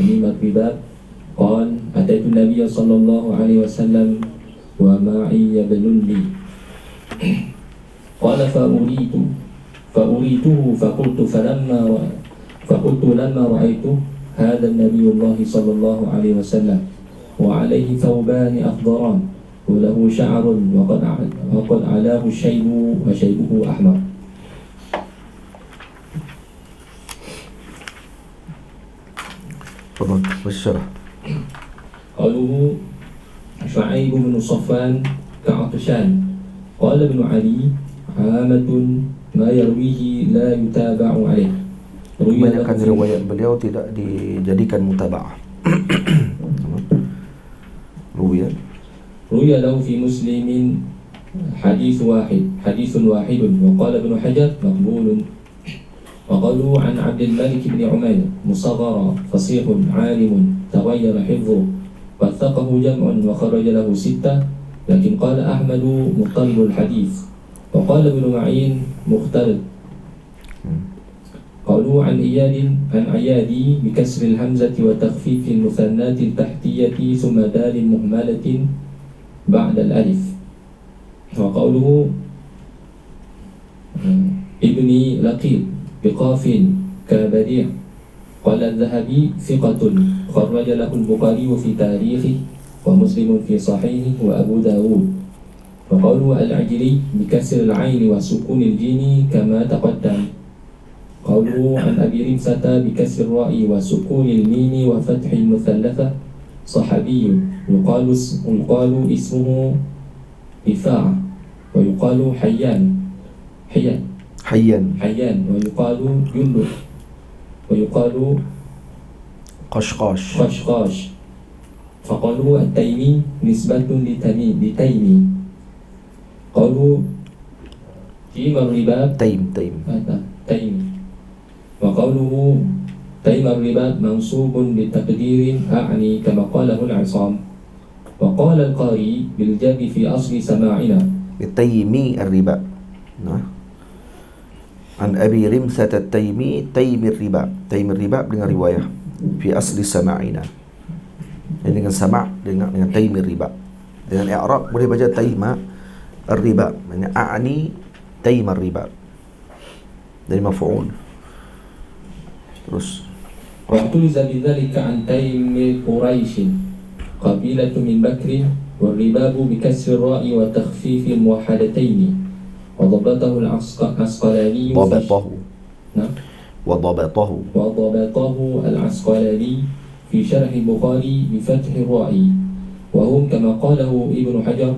تميم الرباب قال أتيت النبي صلى الله عليه وسلم ومعي ابن لي قال فأريته فقلت لما رأيته هذا النبي الله صلى الله عليه وسلم وعليه ثوبان أخضران وله شعر وقد علاه الشيب وشيبه أحمر. تفضل والشرح. قوله شعيب بن صفوان كعطشان قال ابن علي عامة ما يرويه لا يتابع عليه. Kebanyakan riwayat beliau tidak dijadikan mutaba'ah. روي له في مسلم حديث واحد وقال ابن حجر مقبول. وقالوا عن عبد الملك بن عمير مصغر فصيح عالم تغير حفظه وثقه جمع وخرج له 6 لكن قال أحمد مضطرب الحديث وقال ابن معين مختلط. قالوا عن عيادي بكسر الهمزة وتخفيف المثنات التحتية ثم دال مهملة بعد الألف. وقوله ابني لقيط بقاف كبديع قال الذهبي ثقة خرج له البخاري في تاريخه ومسلم في صحيحه وأبو داود. وقوله العجلي بكسر العين وسكون الجيم كما تقدم. قوله عن أبي رمسة بكسر الراء وسكون الميم وفتح المثلثة صحابي يقال اسمه رفاع ويقال حيان ويقال جندب ويقال قشقاش. فقالوا التيمي نسبة لتيمي. قالوا تيم الرباب تيم. وقوله تيم الرباب منصوب بتقدير أعني كما قاله العصام. وقال القاري بالجر في أصل سماعنا تيمي الرباب عن أبي رمسة التيمي تيم الرباب dengan riwayah fi asli sama'ina. Ini dengan sama' dengan taim ar-ribab. Dengan i'rab boleh baca taima ar-ribab, maknanya a'ni taim ar-ribab. Dari maf'ul. Terus واحترز بذلك عن تيم قريش قبيلة من بكر والرباب بكسر الراء وتخفيف الموحدتين وضبطه العسقلاني وضبطه العسقلاني في شرح البخاري بفتح الراء وهم كما قاله ابن حجر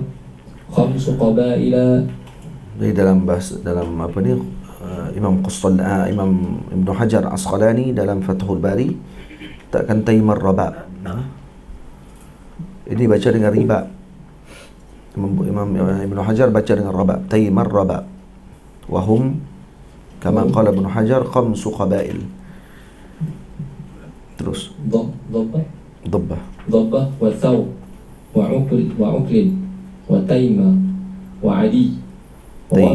5 قبائل. Jadi dalam apa ni Imam Ibn Hajar Asqalani dalam Fathul Bari takkan taimar rabab. Ini baca dengan riba. Imam Ibn Hajar baca dengan rabab, taimar rabab. Wahum kama qala Ibn Hajar 5 qabail. Terus Dhabbah wa Thawb wa Uql wa Taima wa Adi wa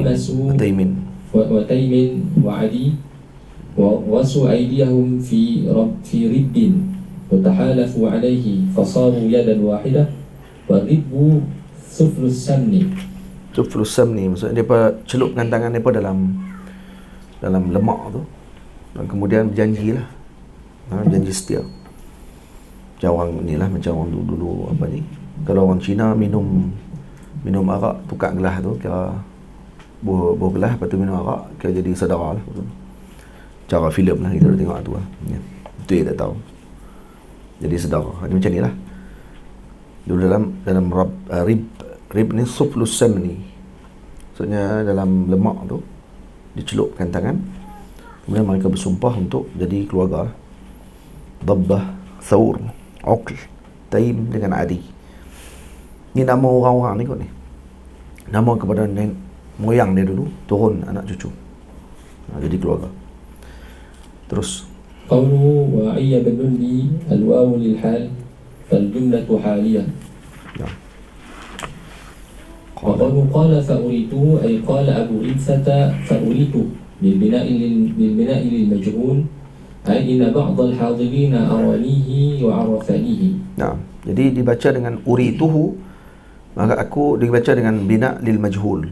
Taymin wa Adi wasu aydiyahum fi ribbin wa tahalafu alayhi fasaru yadan wahidah wa ribbu suflus samni. Maksudnya depa celupkan tangan depa dalam lemak tu dan kemudian berjanjilah, janji setia. Macam inilah macam orang dulu apa ni, kalau orang Cina minum arak, tukar gelas tu kira buah gelas, lepas tu minum arak kira jadi saudara lah. Cara filem lah kita dah tengok tu lah ya. Itu yang tak tahu jadi saudara. Ini macam ni lah dulu dalam rib ni suflus samni, maksudnya dalam lemak tu dicelupkan tangan, kemudian mereka bersumpah untuk jadi keluarga. Dhabbah, Thawr, Uql, Taim dengan Adi. Ini nama orang-orang ni kot ni, nama kepada moyang dia dulu, turun anak cucu, jadi keluarga. Terus qawluhu wa ayyaba li al-wawu lil hal fal jumlatu haliyah. وقالوا قال فأريته أي قال أبو عيسى فأريته بالبناء للمجهول أي إن بعض الحاضرين أرانيه وعرفانيه. Nah, jadi dibaca dengan urituhu, maka aku dibaca dengan bina lil majhul.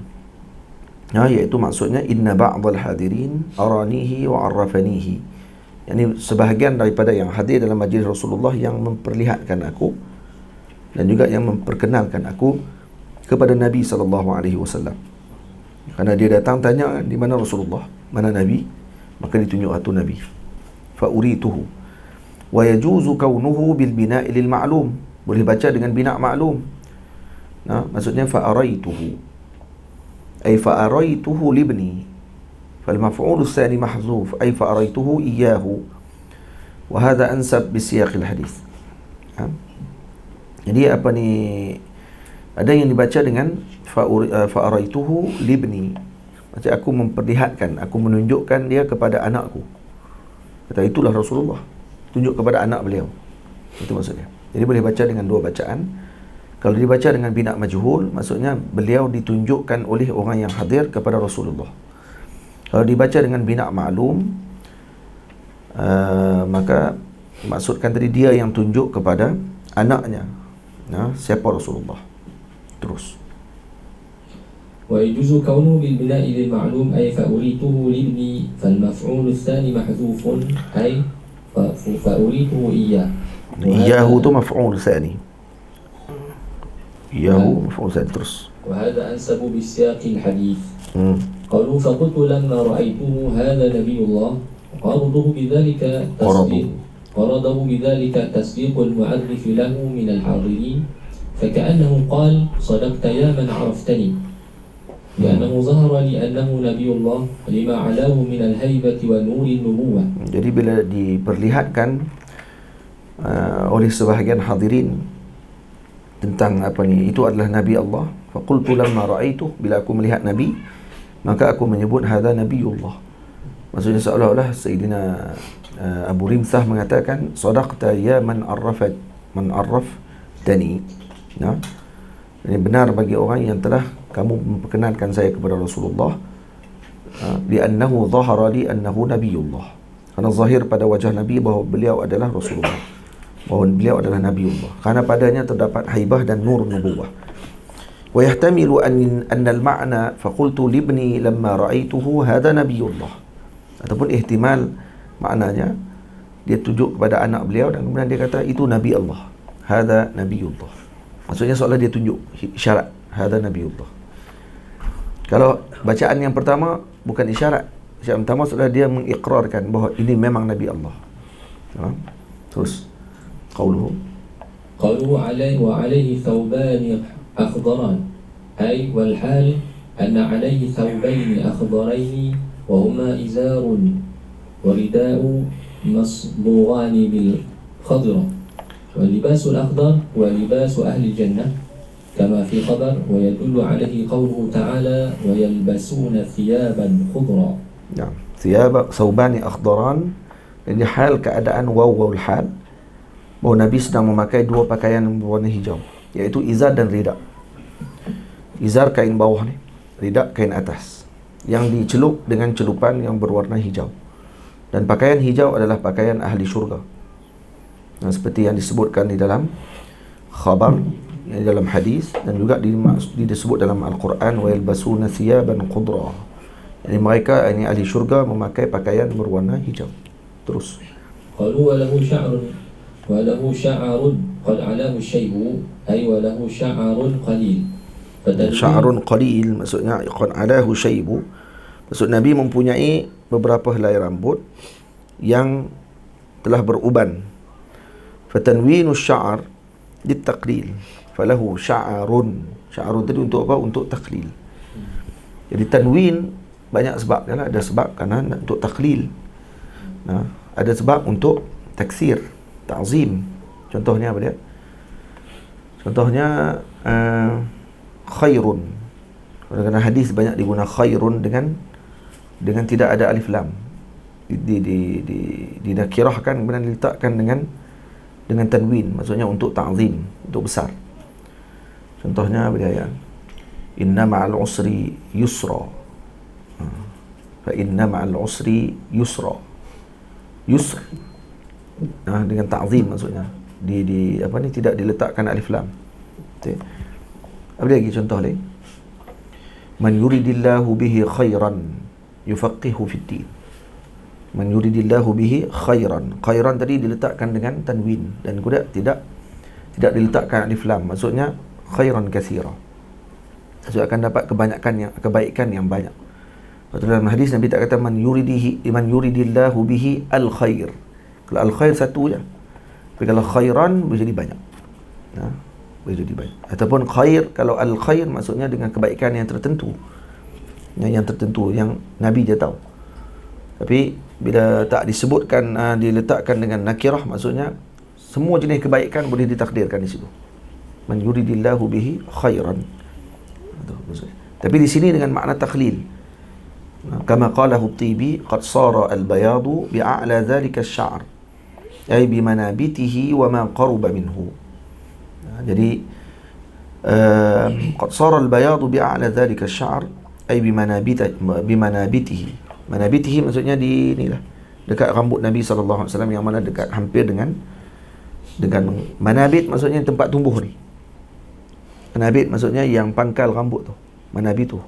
Iaitu maksudnya inna ba'dal hadirin aranihi wa arrafanihi. Yani sebahagian daripada yang hadir dalam majlis Rasulullah yang memperlihatkan aku dan juga yang memperkenalkan aku kepada Nabi SAW. Karena dia datang tanya di mana Rasulullah, mana Nabi, maka ditunjuk satu Nabi. Fa'urituhu. Wa yajuzu kaunuhu bil bina'i lil ma'lum. Boleh baca dengan bina' ma'lum. Nah, maksudnya fa'araituhu. Ay fa'araituhu libni. Fal maf'ul tsani mahzuf ay fa'araituhu iyyahu. Wa hadha ansab bi siyaqil hadis. Jadi apa ni, ada yang dibaca dengan fa'araituhu libni. Macam aku memperlihatkan, aku menunjukkan dia kepada anakku. Kata itulah Rasulullah, tunjuk kepada anak beliau. Itu maksudnya. Jadi boleh baca dengan dua bacaan. Kalau dibaca dengan bina majhul, maksudnya beliau ditunjukkan oleh orang yang hadir kepada Rasulullah. Kalau dibaca dengan bina ma'lum, maka maksudkan tadi dia yang tunjuk kepada anaknya. Siapa Rasulullah. Terus. ويجوز كونه بالبناء للمعلوم أي فأريته لابني فالمفعول الثاني محذوف أي فأريته إياه. إياه itu maf'ul tsani. إياه maf'ul tsani terus. وهذا أنسب بسياق الحديث. قالوا فقلت لما رأيته هذا نبي الله غرضه بذلك تصديق المعرف له من الحاضرين فكأنه قال صدقت يا من عرفتني لأنه ظهر لأنه نبي الله لما علاه من الهيبة ونور النبوة. Jadi bila diperlihatkan oleh sebahagian hadirin tentang apa ni, itu adalah Nabi Allah. Faqultu lamma ra'aitu, bila aku melihat Nabi, maka aku menyebut hadza nabiyullah. Maksudnya seolah-olah Sayyidina Abu Rimsah mengatakan sadaqta ya man arraftani. Nah, ini benar bagi orang yang telah kamu memperkenalkan saya kepada Rasulullah. Li'annahu zahara li annahu nabiyullah. Karena zahir pada wajah Nabi bahawa beliau adalah Rasulullah, bahawa beliau adalah Nabiullah, karena padanya terdapat haibah dan nur nubuwah. Wa yahtamilu anna al-ma'na faqultu libni lamma ra'aituhu hadha nabiyullah. Ataupun ihtimal maknanya dia tunjuk kepada anak beliau dan kemudian dia kata itu Nabi Allah, hadha nabiyullah. Maksudnya seolah dia tunjuk isyarat hadha nabiyullah. Kalau bacaan yang pertama bukan isyarat. Isyarat pertama seolah dia mengikrarkan bahawa ini memang Nabi Allah. Terus qauluhu عليه ثوبان أخضران أي والحال أن عليه ثوبين أخضرين وهما إزار ورداء مصبوغان بالخضرة واللباس الأخضر ولباس أهل الجنة كما في خبر ويدل عليه قوله تعالى ويلبسون ثيابا خضرا. نعم ثوبان أخضران. Jadi hal keadaan wawul hal bahawa Nabi sedang memakai dua pakaian berwarna hijau, iaitu izar dan rida. Izar kain bawah ni, rida kain atas, yang dicelup dengan celupan yang berwarna hijau. Dan pakaian hijau adalah pakaian ahli syurga. Seperti yang disebutkan di dalam khabar, yang di dalam hadis, dan juga disebut dalam Al-Quran wa yalbasuna thiyaban khudra. Yani mereka, ini ahli syurga, memakai pakaian berwarna hijau. Terus qalu wa lahu sya'run qad alahu syaibu ay wa lahu sya'run qalil. Sya'run qalil maksudnya qad alahu syaibu, maksud Nabi mempunyai beberapa helai rambut yang telah beruban. Fatanwinu sya'ar ditaqlil, falahu sya'run. Sya'run tadi untuk apa? Untuk taklil. Jadi tanwin banyak sebab dia lah. Ada sebab kerana untuk taklil, ada sebab untuk taksir, ta'zim. Contohnya apa dia? Contohnya khairun. Kerana hadis banyak diguna khairun dengan tidak ada alif lam. Dinakirahkan kemudian diletakkan dengan tanwin, maksudnya untuk ta'zim, untuk besar. Contohnya apa dia? Inna ma'al usri yusra. Fa inna ma'al usri yusra. Yusr, dengan ta'zim maksudnya. Di apa ni, tidak diletakkan alif lam. Okay. Apa lagi contoh lain? Man yuridillahu bihi khairan yufaqihu fid din. Man yuridillahu bihi khairan. Khairan tadi diletakkan dengan tanwin dan juga tidak diletakkan alif lam. Maksudnya khairan katsira. Maksudnya akan dapat kebaikan yang banyak. Lepas dalam hadis Nabi tak kata man yuridillahu bihi al khair. Kalau al khair satu je. Tapi kalau khairan boleh jadi banyak. Boleh jadi banyak. Ataupun khair, kalau al khair maksudnya dengan kebaikan yang tertentu. Yang tertentu yang Nabi je tahu. Tapi bila tak disebutkan, diletakkan dengan nakirah, maksudnya semua jenis kebaikan boleh ditakdirkan di situ. Man yuridillahu bihi khairan. Tapi di sini dengan makna takhlil. Kama qalahu at-Tibi qad sara al-bayadu bi'a'la dhalika asy-sya'r ay bi manabitihi wa ma qaruba minhu. Jadi qad sara al-bayadu bi'a'la dhalika asy-sya'r ay bi manabitihi. Manabitihi maksudnya di inilah dekat rambut Nabi sallallahu alaihi wasallam, yang mana dekat hampir dengan manabit maksudnya tempat tumbuh ni. Manabit maksudnya yang pangkal rambut tu. Manabit tu.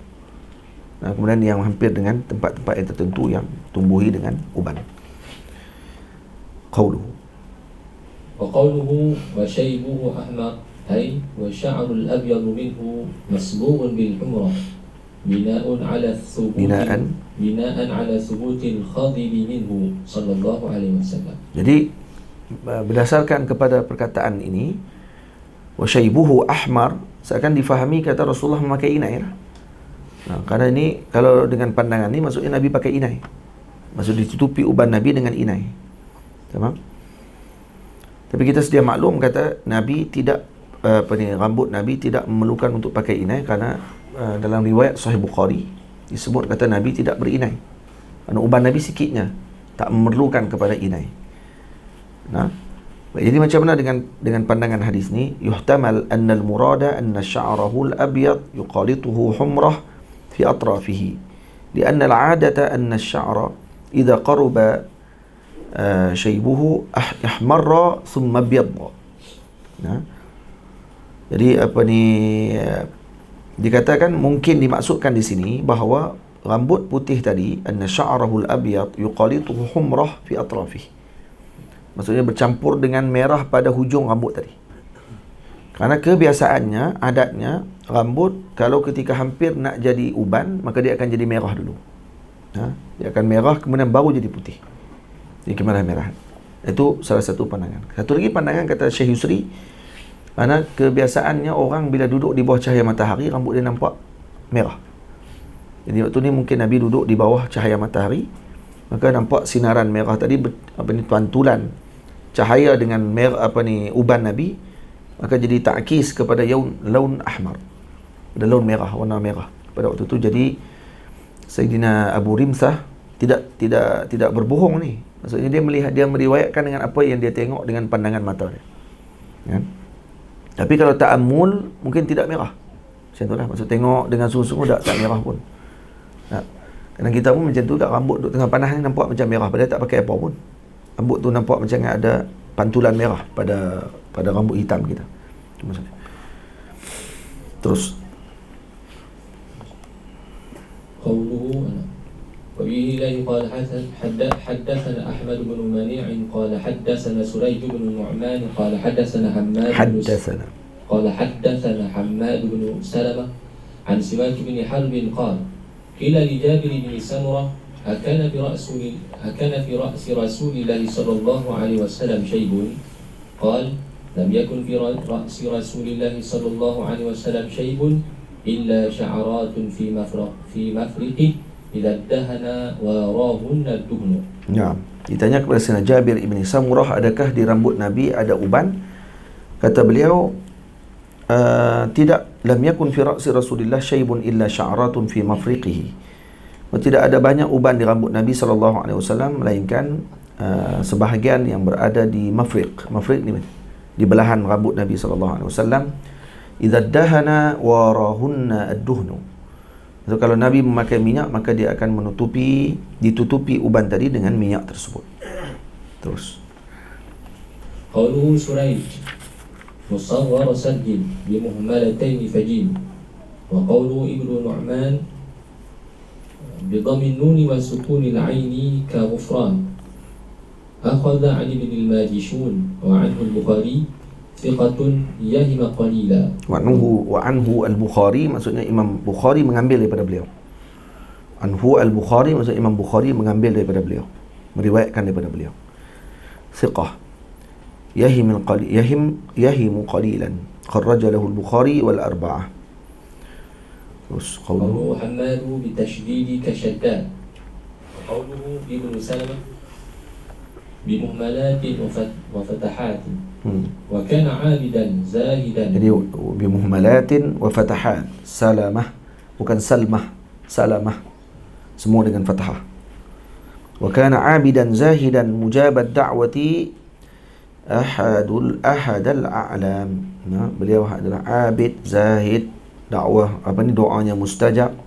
Kemudian yang hampir dengan tempat-tempat yang tertentu yang tumbuhi dengan uban. Qauluhu. Wa qauluhu wa shaybuhu ahmar ay wa sya'rul abyad minhu masbughun bil humrah bina'un ala thubutil khadib minhu sallallahu alaihi wasallam. Jadi berdasarkan kepada perkataan ini, wa shaybuhu ahmar, seakan difahami kata Rasulullah memakai inai lah. Karena ini kalau dengan pandangan ni maksudnya Nabi pakai inai. Maksud ditutupi uban Nabi dengan inai. Tamam? Tapi kita sedia maklum kata Nabi tidak rambut Nabi tidak memerlukan untuk pakai inai, kerana dalam riwayat Sahih Bukhari disebut kata Nabi tidak berinai. Kerana uban Nabi sikitnya, tak memerlukan kepada inai. Jadi macam mana dengan pandangan hadis ni? Yuhtamal anna al-murada anna sya'rahu al-abyad yuqalituhu humrah fi atrafihi, lianna al-'adata anna asy-sya'ra idza qaruba shaybuhu ahmarra thumma abyadda. Jadi apa ni, dikatakan mungkin dimaksudkan di sini bahawa rambut putih tadi, anna sya'rahu al-abyad yuqalituhu humrah fi atrafihi, maksudnya bercampur dengan merah pada hujung rambut tadi. Kerana kebiasaannya, adatnya, rambut kalau ketika hampir nak jadi uban, maka dia akan jadi merah dulu. Dia akan merah, kemudian baru jadi putih. Jadi kemerah-merahan. Itu salah satu pandangan. Satu lagi pandangan kata Syekh Yusri, kerana kebiasaannya orang bila duduk di bawah cahaya matahari, rambut dia nampak merah. Jadi waktu ni mungkin Nabi duduk di bawah cahaya matahari, maka nampak sinaran merah tadi, pantulan cahaya dengan merah uban Nabi, maka jadi ta'kis kepada laun ahmar, pada laun merah, warna merah pada waktu itu. Jadi Sayyidina Abu Rimsah tidak berbohong ni. Maksudnya dia meriwayatkan dengan apa yang dia tengok dengan pandangan mata dia. Kan? Tapi kalau ta'ammul mungkin tidak merah. Macam itulah, maksud tengok dengan sungguh-sungguh tak merah pun. Kadang kita pun macam tu kat, rambut duduk tengah panas ni nampak macam merah, padahal tak pakai apa pun. Rambut tu nampak macam ada pantulan merah pada rambut hitam kita. Terus qauluhu wa bihi la yuqal haddathana Ahmad bin Mani' qala haddathana Surayj bin Nu'man qala haddathana Hammad bin Salamah an Simak bin Harb qala qila li Jabir bin Samurah أكان في رأس رسول الله صلى الله عليه وسلم شيب؟ قال لم يكن في رأس رسول الله صلى الله عليه وسلم شيب إلا شعرات في مفرقه إذا ادهن وراهن الدهن. Ya, ditanya kepada Sayyidina Jabir ibn Samurah, adakah di rambut Nabi ada uban? Kata beliau, tidak, lam yakun fi ra'si Rasulillah shaybun illa sya'ratun fi mafriqihi. Tidak ada banyak uban di rambut Nabi SAW, melainkan sebahagian yang berada di mafriq. Mafriq ni di belahan rambut Nabi SAW. Idza dahana warahunna ad-duhnu. So, kalau Nabi memakai minyak, maka dia akan ditutupi uban tadi dengan minyak tersebut. Terus. قوله سريج مصغر سد بمهملتين فجيم. وقوله ابن نعمان بضم النون وسكون العين كغفران. أخذ عن ابن الماجشون وعنه البخاري ثقة يهم قليلا. Wa anhu al-Bukhari, maksudnya Imam Bukhari mengambil daripada beliau. Anhu al-Bukhari maksudnya Imam Bukhari mengambil daripada beliau, meriwayatkan daripada beliau. Thiqah yahimu qalilan kharraja lahu al-Bukhari wal arba'ah. Terus قوله حماد بتشديد كشداد. وقوله ابن سلمة بمهملات وفتحات. وكان عابدا زاهدا. Jadi bimuhmalatin wa fatahat. Salamah, bukan salmah, salamah, semua dengan fathah. Wa kana abidan zahidan mujabad da'wati ahadul a'lam. Nah, beliau adalah abid, zahid, dakwah doanya mustajab,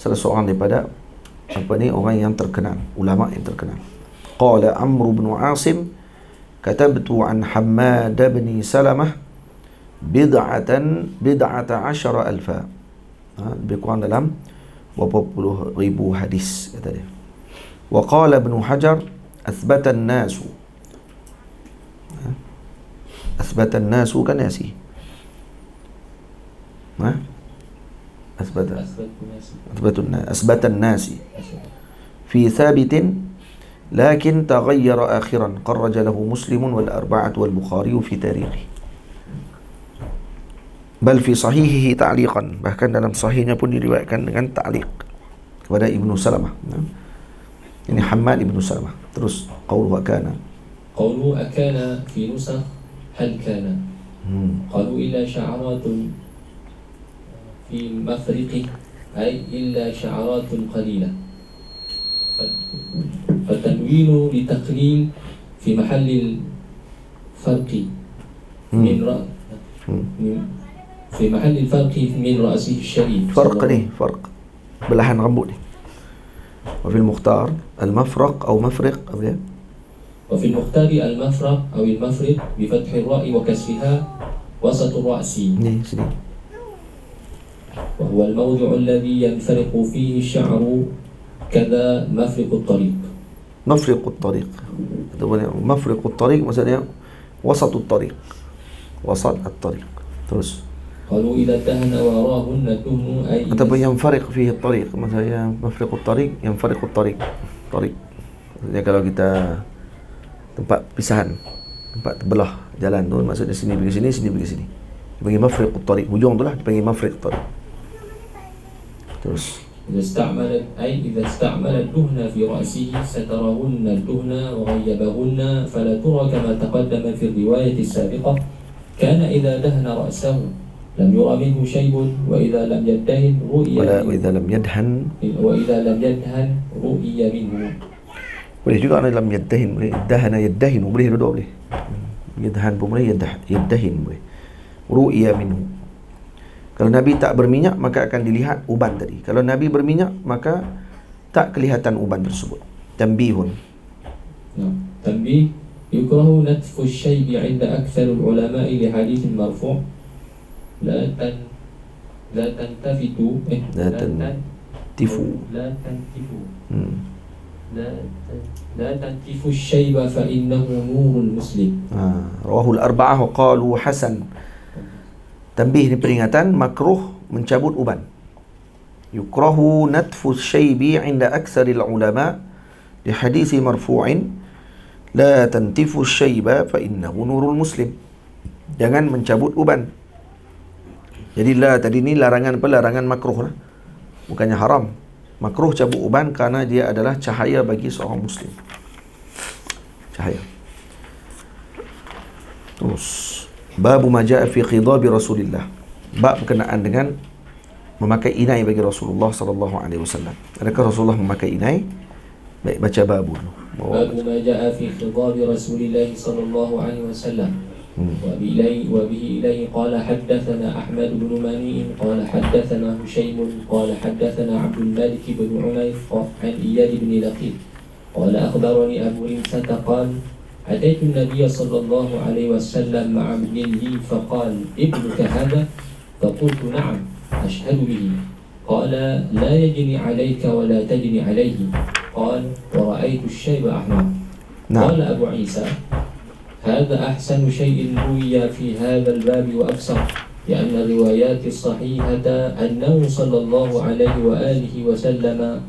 salah seorang daripada orang yang terkenal, ulama yang terkenal. Qala Amr bin Asim katabtu an Hammad bin Salamah bid'ata 10,000. Lebih kurang dalam berapa puluh ribu hadis, kata dia. Wa qala Ibn Hajar athbata an-nasu. Athbata an-nasu kan nasi. أثبت الناس في ثابت لكن تغير آخرا خرج له مسلم والأربعة والبخاري في تاريخه بل في صحيحه تعليقا, bahkan dalam sahihnya pun diriwayatkan dengan ta'liq kepada Ibnu Salamah. Ini Hammad Ibnu Salamah. Terus qauluhu akana fi nusakh hal kana. Qalu illa sha'arat في مفرقه أي إلا شعرات قليلة. فالتنوين لتقليل في محل الفرق في محل الفرق من رأسه الشريف. فرق belahan rambut ni. وفي المختار المفرق أو مفرق. وفي المختار المفرق أو المفرق بفتح الراء وكسرها وسط الرأس. وهو الموضع الذي ينفرق فيه الشعر كذا مفرق الطريق. مفرق الطريق maksudnya وسط الطريق. Terus قالوا إذا دهن وراهن الدهن أي ataupun ينفرق فيه الطريق, maksudnya مفرق الطريق ينفرق الطريق. Maksudnya kalau kita tempat pisahan, tempat terbelah jalan tu, maksudnya sini pergi sini, sini pergi sini, dipanggil mafriq at-tariq. Hujung tu lah dipanggil mafriq at-tariq. Terus إذا استعمل الدهن في رأسه سترهن الدهن وغيبهن فلا ترى كما تقدم في الرواية السابقة. كان إذا دهن رأسه لم يرى منه شيء وإذا لم يدهن وإذا لم يدهن رؤي منه. Boleh juga ada lam yaddahin, boleh yaddahin, boleh dua boleh. Yaddahan pun boleh, yaddahin boleh. Ru'ya minhu. Kalau Nabi tak berminyak maka akan dilihat uban tadi. Kalau Nabi berminyak maka tak kelihatan uban tersebut. Tanbihun. Tanbih yukrahu natfu asy-syaybi 'inda aktsar al-ulama' li hadits marfu' la tantifu لا تنتف الشيب فإنه نور المسلم. رواه الأربعة وقالوا حسن. Tanbih ni peringatan, makruh mencabut uban. Yukrahu natfu syaibi 'inda aktsaril ulama li hadits marfu'in la tantifu syaiba fa innahu nurul muslim. Jangan mencabut uban. Jadi la tadi ni larangan apa? Larangan makruh lah. Bukannya haram. Makruh cabut uban kerana dia adalah cahaya bagi seorang muslim. Cahaya. Terus bab ma jaa fi khidabi Rasulillah. Bab berkenaan dengan memakai inai bagi Rasulullah sallallahu alaihi wasallam. Adakah Rasulullah memakai inai? Baik, baca bab dulu. Bab ma jaa fi khidabi Rasulillah sallallahu alaihi wasallam. وبه إليه قال حدثنا أحمد بن منيع قال حدثنا هشيم قال حدثنا عبد الملك بن عمير عن إياد بن لقيط قال أخبرني أبو رمسة قال أتيت النبي صلى الله عليه وسلم مع ابن لي فقال ابنك هذا؟ فقلت نعم أشهد به. قال لا يجني عليك ولا تجني عليه. قال ورأيت الشيب أحمر. قال أبو عيسى هذا أحسن شيء روي في هذا الباب وأفسر، لأن الروايات الصحيحة أنه صلى الله عليه وآله وسلم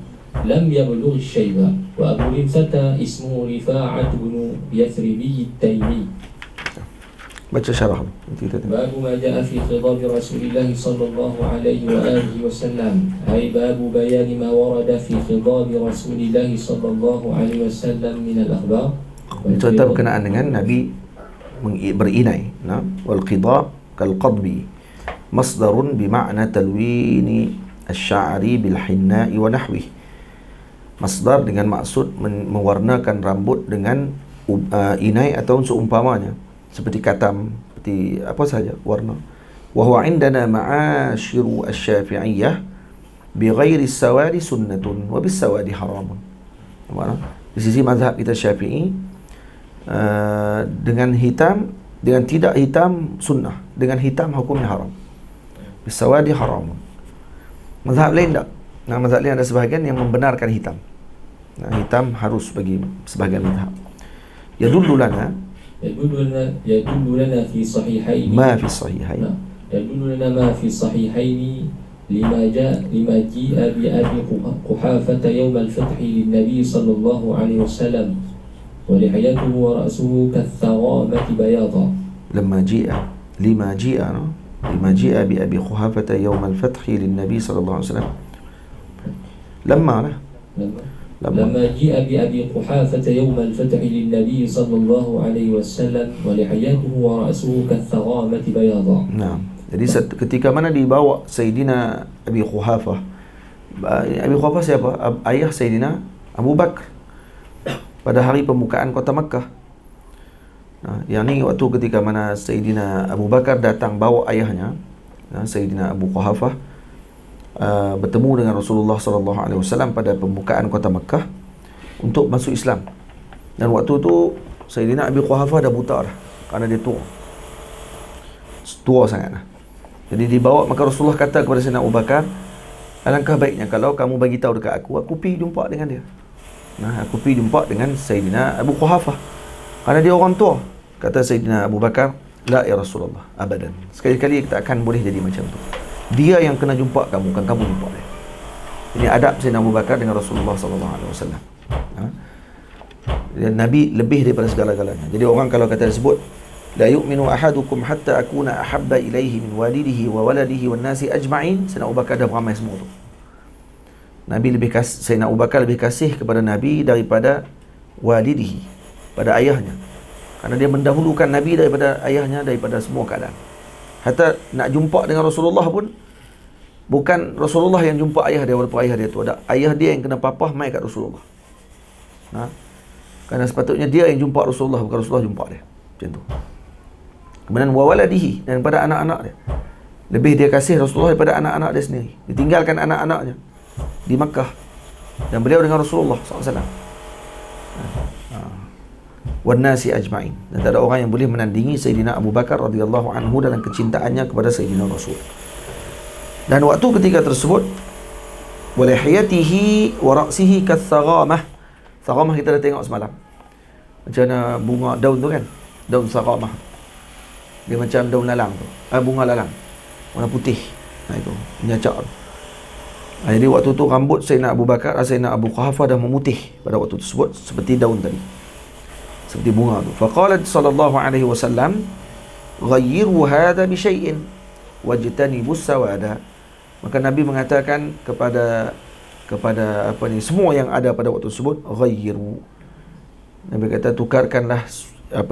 لم يبلغ الشيب. وأبو رمثة اسمه رفاعة بن يثربي التيمي. Baca syarah. باب ما جاء في خضاب رسول الله صلى الله عليه وآله وسلم، أي باب بيان ما ورد في خضاب رسول الله صلى الله عليه وسلم من الأخبار. Cerita berkenaan dengan Nabi berinai. Wal qidab kal qadbi masdarun bimakna talwini asy-sya'ri bil hinna'i wa nahwi. Masdar dengan maksud mewarnakan rambut dengan inai atau seumpamanya, seperti katam, seperti apa saja warna. Wa huwa indana ma'asyiru asy-syafi'iyyah bi ghairi as-sawadi sunnatun wa bis sawadi haramun. Di sisi mazhab kita Syafi'i, dengan hitam, dengan tidak hitam sunnah, dengan hitam hukumnya haram. Bis sawadi haramun. Mazhab lain tak? Mazhab lain ada sebahagian yang membenarkan hitam. Hitam harus bagi sebahagian mazhab. Yadullu lana في صحيحين ما في الصحيحين يدل لنا ما في الصحيحين لما جيء بأبي قحافة يوم الفتح للنبي صلى الله عليه وسلم ولحيته ورأسه كالثغامة بياضا. لما جيء بأبي قحافة يوم الفتح للنبي صلى الله عليه وسلم. لما جيء بأبي قحافة يوم الفتح للنبي صلى الله عليه وسلم ولحيته ورأسه كالثغامة بياضا. Nah, jadi ketika mana dibawa Sayyidina Abi Quhafah. Abi Quhafah siapa? Ayah Sayyidina Abu Bakar pada hari pembukaan kota Makkah. Yang ni waktu ketika mana Sayyidina Abu Bakar datang bawa ayahnya, Sayyidina Abu Quhafah, bertemu dengan Rasulullah SAW pada pembukaan kota Makkah untuk masuk Islam. Dan waktu tu Sayyidina Abi Quhafah dah buta dah, kerana dia tua sangat dah. Jadi dibawa, maka Rasulullah kata kepada Sayyidina Abu Bakar, alangkah baiknya kalau kamu bagi tahu dekat aku pergi jumpa dengan dia. Aku pergi jumpa dengan Sayyidina Abu Quhafah, kerana dia orang tua. Kata Sayyidina Abu Bakar, la ya Rasulullah, abadan, sekali-kali kita akan boleh jadi macam tu. Dia yang kena jumpa kamu, bukan kamu jumpa dia. Ini adab Sayyidina Abu Bakar dengan Rasulullah SAW. Dan Nabi lebih daripada segala-galanya. Jadi orang kalau kata disebut la yu'minu ahadukum hatta akuna ahabba ilaihi min walidihi wa waladihi wan nasi ajma'in, Sayyidina Abu Bakar dah beramai semua tu. Sayyidina Abu Bakar lebih kasih kepada Nabi daripada walidihi, pada ayahnya, kerana dia mendahulukan Nabi daripada ayahnya, daripada semua keadaan. Hatta nak jumpa dengan Rasulullah pun bukan Rasulullah yang jumpa ayah dia, walaupun ayah dia tu ada, ayah dia yang kena papah mai kat Rasulullah. Kerana sepatutnya dia yang jumpa Rasulullah, bukan Rasulullah jumpa dia. Macam tu. Kemudian wawaladihi, dan pada anak-anak dia, lebih dia kasih Rasulullah daripada anak-anak dia sendiri. Ditinggalkan anak-anaknya di Makkah, dan beliau dengan Rasulullah SAW. Wan nasi ajma'in, dan tak ada orang yang boleh menandingi Sayyidina Abu Bakar radhiyallahu anhu dalam kecintaannya kepada Sayyidina Rasul. Dan waktu ketika tersebut, walihiyatihi wa ra'sihi kathaghamah. Taghamah kita dah tengok semalam, macam mana bunga daun tu kan, daun taghamah, dia macam daun lalang tu, bunga lalang warna putih. Itu nyacak tu. Jadi waktu tu rambut Sayyidina Abu Bakar, Sayyidina Abu Quhafah dah memutih pada waktu tersebut, seperti daun tadi, seperti bunga tu. Faqalat sallallahu alaihi wasallam, ghayyiru hadha bi syai'in wajtanibus sawada. Maka Nabi mengatakan kepada semua yang ada pada waktu tersebut, ghayyiru. Nabi kata tukarkanlah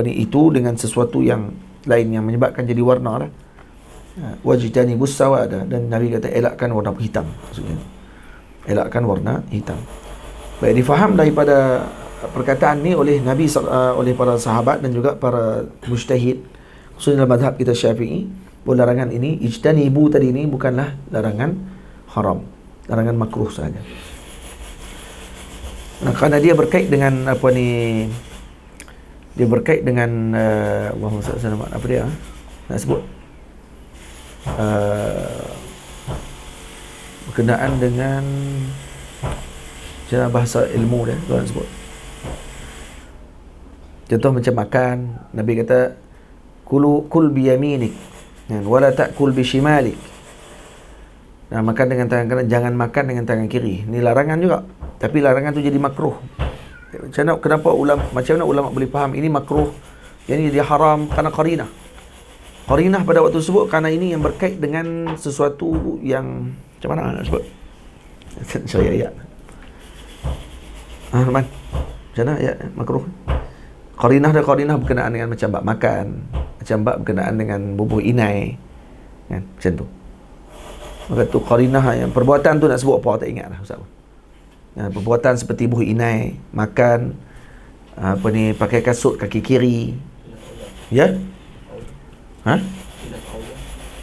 itu dengan sesuatu yang lain yang menyebabkan jadi warna lah. Wajtanibus sawada, dan Nabi kata elakkan warna hitam, maksudnya elakkan warna hitam. Baik, difaham daripada perkataan ni oleh Nabi, oleh para sahabat dan juga para mujtahid, khususnya dalam mazhab kita Syafi'i, bahawa larangan ini, ijtanibu tadi ini bukanlah larangan haram, larangan makruh saja. Kerana dia berkait dengan dia berkait dengan Allahumma salli alaihi wasallam, apa dia nak sebut, berkenaan dengan cara bahasa ilmu dia, tuan sebut. Contoh macam makan, Nabi kata kul biyaminik wala ta'kul bishimalik. Nah, makan dengan tangan kanan, jangan makan dengan tangan kiri. Ini larangan juga, tapi larangan tu jadi makruh. Kenapa macam mana ulama boleh faham ini makruh, yang ini dia haram? Karena qarinah pada waktu tersebut, karena ini yang berkait dengan sesuatu yang macam mana nak sebut? Saya ayat. Man, macam mana ayat makruh? Qarinah berkenaan dengan macam bab makan, macam bab berkenaan dengan bubuh inai, kan? Macam tu. Maka tu qarinah, yang perbuatan tu nak sebut apa tak ingat dah ustaz. Perbuatan seperti bubuh inai, makan, pakai kasut kaki kiri. Ya? Ha?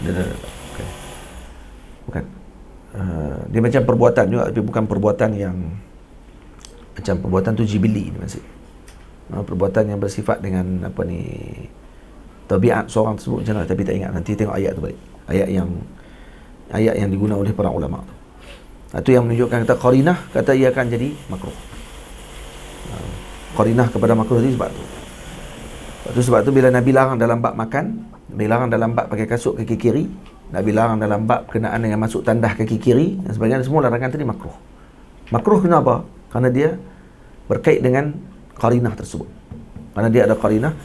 Okay. Bukan. Dia macam perbuatan juga, tapi bukan perbuatan yang macam perbuatan tu jibili ni maksud. Perbuatan yang bersifat dengan tabiat seorang tersebut macam mana, tapi tak ingat. Nanti tengok ayat tu balik, ayat yang digunakan oleh para ulama tu. Itu yang menunjukkan kata qarinah, kata ia akan jadi makruh. Qarinah kepada makruh itu sebab tu bila Nabi larang dalam bab makan, Nabi larang dalam bab pakai kasut kaki kiri, Nabi larang dalam bab berkenaan dengan masuk tandas kaki kiri dan sebagainya, semua larangan tadi makruh. Makruh kenapa? Karena dia berkait dengan qarinah tersebut. Karena dia ada qarinah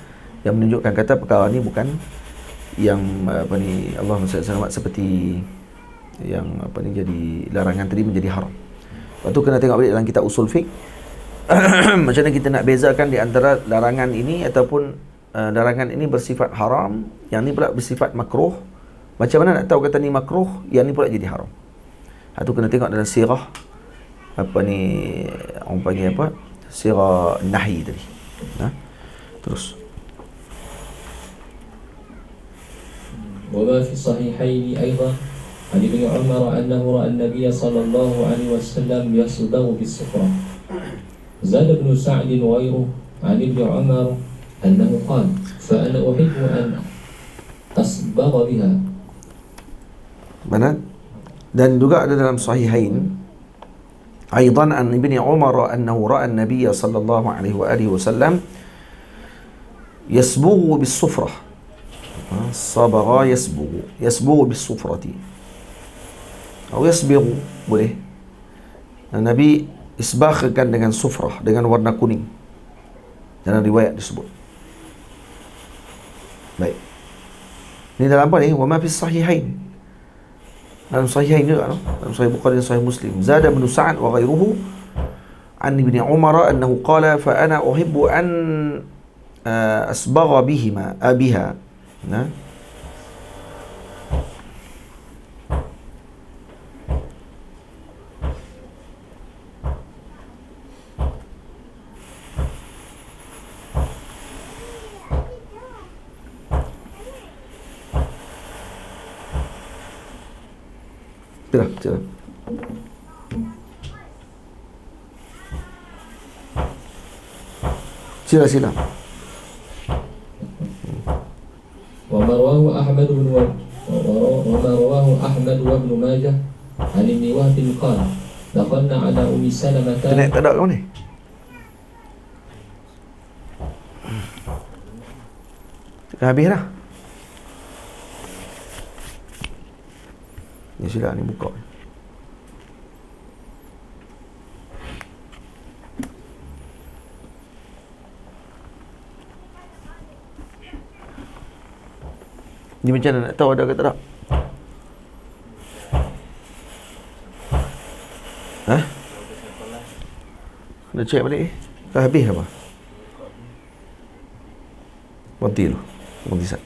yang menunjukkan kata perkara ni bukan yang Allah SWT seperti yang jadi larangan tadi menjadi haram. Lepas tu kena tengok balik dalam kitab usul fiqh macam mana kita nak bezakan di antara larangan ini ataupun larangan ini bersifat haram, yang ni pula bersifat makruh. Macam mana nak tahu kata ni makruh, yang ni pula jadi haram? Itu kena tengok dalam sirah orang panggil sirah nahi tadi. Terus. وما في الصحيحين أيضا عن ابن عمر أنه رأى النبي صلى الله عليه وسلم يصدغ بالصفرة. زاد ابن سعد وغيره عن ابن عمر أنه قال فأنا أحب أن أصبغ بها. Benar? Dan juga ada dalam sahihain أيضا عن ابن عمر أنه رأى النبي صلى الله عليه وآله وسلم يصبغ بالصفرة. صبغ يصبغ بالصفرة أو يصبغ boleh. Nabi isbaghkan dengan sufrah, dengan warna kuning, dalam riwayat disebut. Baik, ini dalam apa ni? Wa ma fi sahihain, dalam sahihain juga, dalam sahih Bukhari dan sahih Muslim. Zada ibn Sa'ad wa ghairuhu an ibn Umar annahu qala fa ana uhibbu an asbagha biha. Nah, Tidak. Sila. وما رواه أحمد وابن ماجه عن ابن وهب قال دخلنا على أم سلمة. Internet tak ada kau ni? Dah habis dah. Ni sila ni buka. Ni macam mana nak tahu ada ke tak? Nak check balik. Dah habis apa? Berhenti dulu. Berhenti sat.